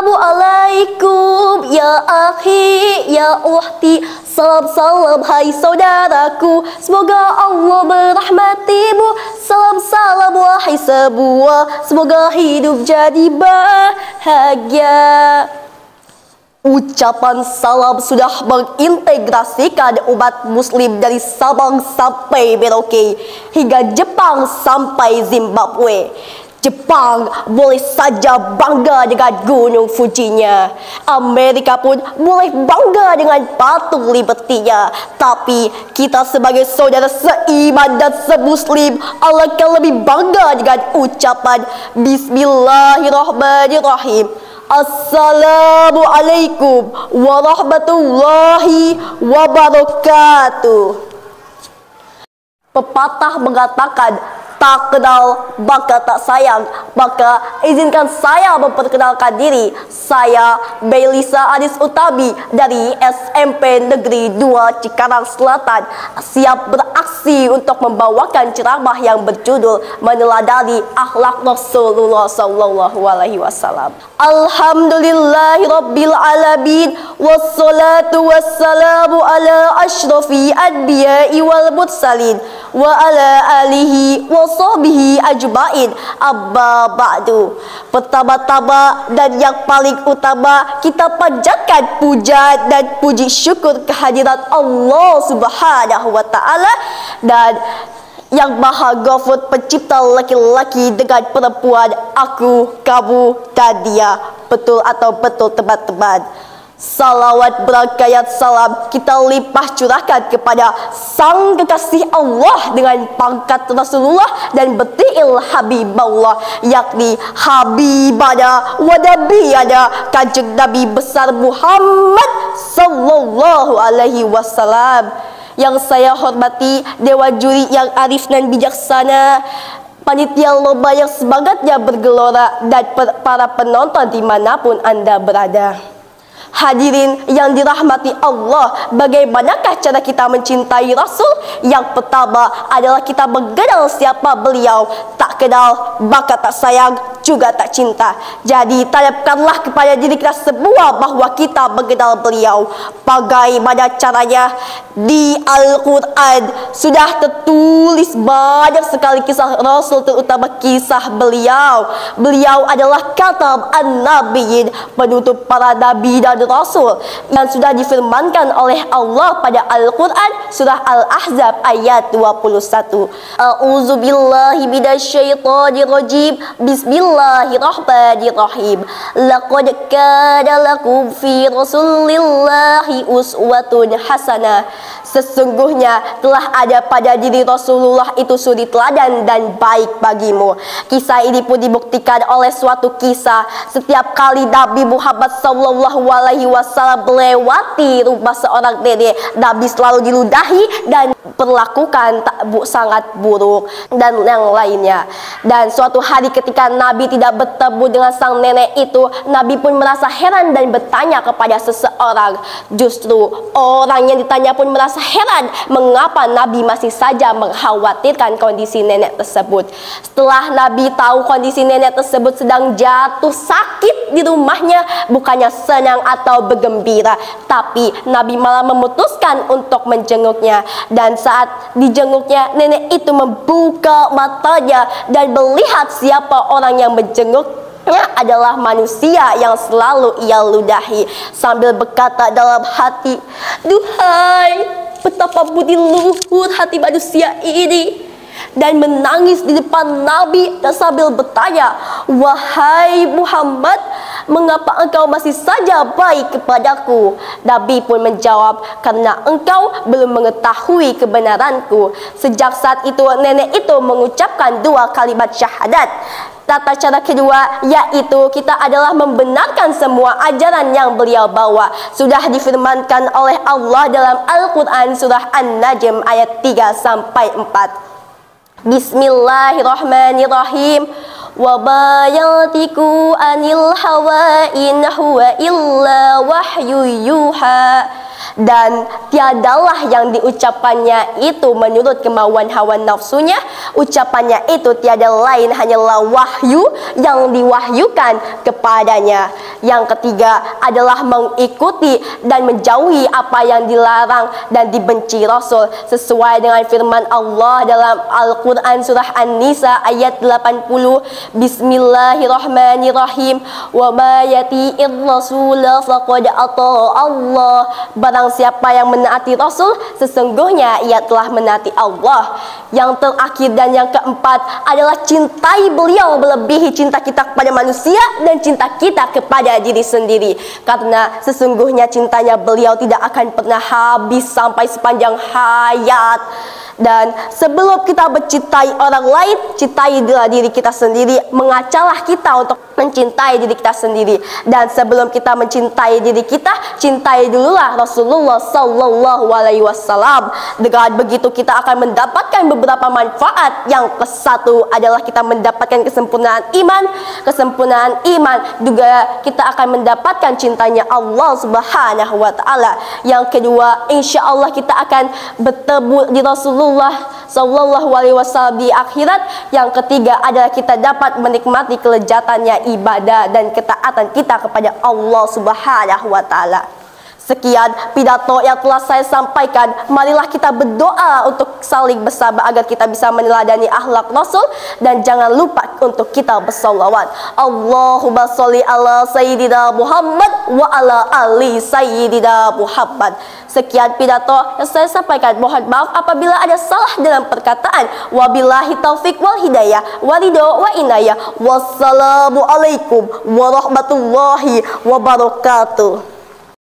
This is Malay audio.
Assalamualaikum ya akhi ya uhti. Salam salam hai saudaraku, semoga Allah merahmatimu. Salam salam wahai sebuah, semoga hidup jadi bahagia. Ucapan salam sudah mengintegrasikan umat muslim dari Sabang sampai Merauke, hingga Jepang sampai Zimbabwe. Jepang boleh saja bangga dengan Gunung Fujinya. Amerika pun boleh bangga dengan patung Liberty-nya. Tapi kita sebagai saudara seiman dan semuslim, alangkah lebih bangga dengan ucapan Bismillahirrahmanirrahim. Assalamualaikum warahmatullahi wabarakatuh. Pepatah mengatakan, tak kenal maka tak sayang. Maka izinkan saya memperkenalkan diri. Saya Belisa Anis Utami dari SMP Negeri 2 Cikarang Selatan, siap beraksi untuk membawakan ceramah yang berjudul Meneladani Akhlak Rasulullah SAW. Alhamdulillahirabbil alamin, wassalatu wassalamu ala asyrafi anbiya'i wal mursalin wa ala alihi wa sahbihi ajma'in. Amma ba'du. Pertama-tama dan yang paling utama, kita panjatkan puja dan puji syukur kehadirat Allah Subhanahu wa ta'ala dan yang Maha Ghafur, pencipta laki-laki dengan perempuan, aku, kamu, dan dia. Betul atau betul teman-teman? Salawat berangkaian salam kita limpah curahkan kepada sang kekasih Allah dengan pangkat Rasulullah dan betil Habiballah, yakni Habibana wa Nabiyana Kanjeng Nabi besar Muhammad Sallallahu Alaihi Wasallam. Yang saya hormati Dewan Juri yang arif dan bijaksana, panitia lomba yang semangatnya bergelora, dan para penonton dimanapun Anda berada. Hadirin yang dirahmati Allah, bagaimanakah cara kita mencintai Rasul? Yang pertama adalah kita mengenal siapa beliau. Tak kenal maka tak sayang, juga tak cinta. Jadi tanamkanlah kepada diri kita semua bahwa kita mengenal beliau. Bagaimana caranya? Di Al-Quran sudah tertulis banyak sekali kisah Rasul, terutama kisah beliau. Beliau adalah Khatam An-Nabiyyin, penutup para nabi dan Rasul, yang sudah difirmankan oleh Allah pada Al-Quran surah Al-Ahzab ayat 21. A'udzubillahi minasyaitonirrajim. Bismillahirrahmanirrahim. Laqad kana lakum fi Rasulillahi uswatun hasanah. Sesungguhnya telah ada pada diri Rasulullah itu suri teladan dan baik bagimu. Kisah ini pun dibuktikan oleh suatu kisah. Setiap kali Nabi Muhammad SAW melewati rumah seorang nenek, Nabi selalu diludahi dan perlakukan sangat buruk dan yang lainnya. Dan suatu hari ketika Nabi tidak bertemu dengan sang nenek itu, Nabi pun merasa heran dan bertanya kepada seseorang. Justru orang yang ditanya pun merasa heran mengapa Nabi masih saja mengkhawatirkan kondisi nenek tersebut. Setelah Nabi tahu kondisi nenek tersebut sedang jatuh sakit di rumahnya, bukannya senang atau bergembira, tapi Nabi malah memutuskan untuk menjenguknya. Dan saat dijenguknya, nenek itu membuka matanya dan melihat siapa orang yang menjenguknya adalah manusia yang selalu ia ludahi, sambil berkata dalam hati, "Duhai, betapa budi luhur hati manusia ini," dan menangis di depan Nabi dan sambil bertanya, "Wahai Muhammad, mengapa engkau masih saja baik kepadaku?" Nabi pun menjawab, "Karena engkau belum mengetahui kebenaranku." Sejak saat itu nenek itu mengucapkan 2 kalimat syahadat. Tata cara kedua yaitu kita adalah membenarkan semua ajaran yang beliau bawa. Sudah difirmankan oleh Allah dalam Al-Quran surah An-Najm ayat 3-4. Bismillahirrahmanirrahim. Wa ma yantiqu anil hawa in huwa illa wahyu yuha. Dan tiadalah yang diucapannya itu menurut kemauan hawa nafsunya. Ucapannya itu tiada lain hanyalah wahyu yang diwahyukan kepadanya. Yang ketiga adalah mengikuti dan menjauhi apa yang dilarang dan dibenci Rasul sesuai dengan firman Allah dalam Al-Quran surah An-Nisa ayat 80. Bismillahirrahmanirrahim. Wa ma yati'ir rasula faqad ata Allah. Barang siapa yang menaati Rasul, sesungguhnya ia telah menaati Allah. Yang terakhir dan yang keempat adalah cintai beliau melebihi cinta kita kepada manusia dan cinta kita kepada diri sendiri. Karena sesungguhnya cintanya beliau tidak akan pernah habis sampai sepanjang hayat. Dan sebelum kita mencintai orang lain, cintailah diri kita sendiri. Mengacalah kita untuk mencintai diri kita sendiri. Dan sebelum kita mencintai diri kita, cintai dululah Rasulullah sallallahu alaihi wasallam. Dengan begitu kita akan mendapatkan beberapa manfaat. Yang ke satu adalah kita mendapatkan kesempurnaan iman. Kesempurnaan iman juga kita akan mendapatkan cintanya Allah Subhanahu wa taala. Yang kedua, insya-Allah kita akan bertemu di Rasulullah sallallahu alaihi wasallam di akhirat. Yang ketiga adalah kita dapat menikmati kelezatannya ibadah dan ketaatan kita kepada Allah Subhanahu wa taala. Sekian pidato yang telah saya sampaikan. Marilah kita berdoa untuk saling bersahabat agar kita bisa meneladani akhlak Rasul, dan jangan lupa untuk kita bersolawat. Allahumma sholli ala sayyidina Muhammad wa ala ali sayyidina Muhammad. Sekian pidato yang saya sampaikan. Mohon maaf apabila ada salah dalam perkataan. Wabillahi taufik wal hidayah wa ridho wa inayah. Wassalamualaikum warahmatullahi wabarakatuh.